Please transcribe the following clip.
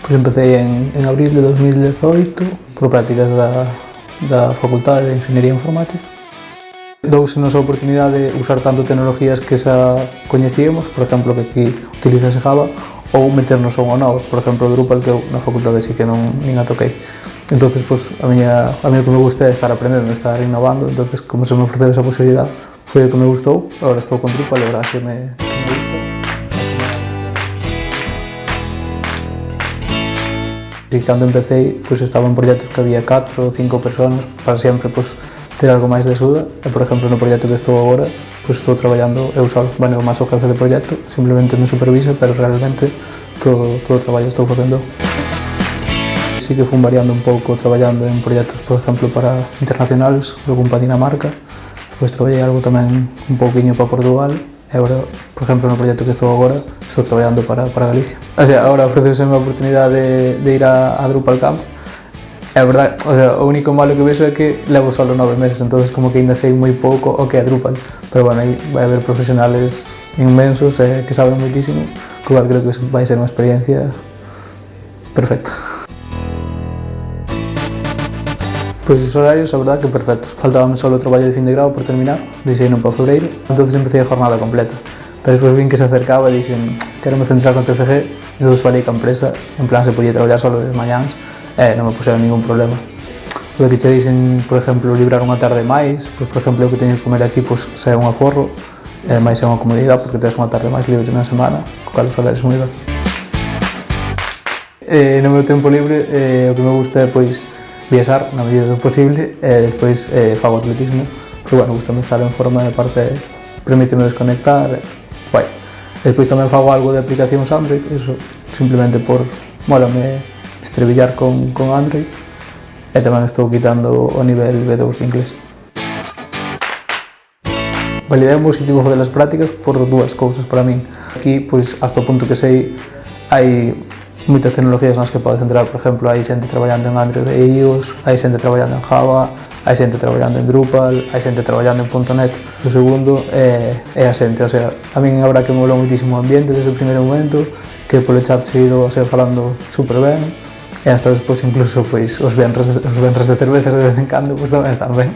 Pois empecé en abril de 2018 por prácticas da Facultade de Ingeniería Informática. Dousenos a oportunidade de usar tanto tecnologías que xa coñecíamos, por exemplo, que aquí utilizase Java, ou meternos a unha nova, por exemplo, Drupal, que eu na facultade sí que nin a toquei. Entonces, pois, a mí o que me gusta é estar aprendendo, estar innovando, entonces, como se me ofreceu esa posibilidade, foi o que me gustou, agora estou con Drupal, a verdade que me gusta. E cando empecé, pois, estaba en proxectos que había 4 ou 5 personas, para sempre, pois, ter algo máis de axuda, e, por exemplo, no proxecto que estou agora, pois, estou traballando eu solo, bueno, máis o jefe de proxecto, simplemente me supervisa, pero realmente todo o traballo estou facendo. Sí que fui variando un pouco traballando en proxectos, por exemplo, para internacionales, algún para Dinamarca, despois traballei algo tamén un pouquiño para Portugal, e agora, por exemplo, no proxecto que estou agora, estou traballando para Galicia. O sea, agora ofreceu a oportunidade de ir a Drupal Camp. É verdade, o sea, o único malo que vexo é que levo solo 9 meses, entonces como que ainda sei moi pouco o que é Drupal. Pero bueno, aí vai haber profesionales inmensos que saben moitísimo, que igual creo que vai ser unha experiencia perfecta. Pois os horarios, a verdade que perfectos. Faltábame solo o traballo de fin de grado por terminar, deixei non para febreiro, entonces empecé a jornada completa. Pero despois vin que se acercaba e dixen, quero me centrar con TFG, e entón falei ca empresa, en plan se podía traballar solo desde mañáns, non me puseron ningún problema. O que che dixen, por exemplo, librar unha tarde máis, pois, por exemplo, o que teño que comer aquí, pois, xa é un aforro, máis é unha comodidade, porque tens unha tarde máis libre na semana, co cal os salarios moi ben. No meu tempo libre, o que me gusta é, pois, viaxar na medida do posible, e despois fago atletismo, pero, bueno, gustame estar en forma, de parte, permíteme desconectar, guai. Despois tamén fago algo de aplicacións Android, eso, simplemente por, mólame estrebillar con Android, e tamén estou quitando o nivel B2 de inglés. Validei un positivo de las prácticas por dúas cousas para min. Aquí, pois, hasta o punto que sei, hai moitas tecnologías nas que podes entrar, por exemplo, hai xente traballando en Android e iOS, hai xente traballando en Java, hai xente traballando en Drupal, hai xente traballando en .NET. O segundo é a xente, o sea, a min agora que me molou moitísimo o ambiente desde o primeiro momento, que polo chat seguido falando super ben, e hasta despois incluso, pois, os venres de cervezas de vez en cando, pois tamén están ben.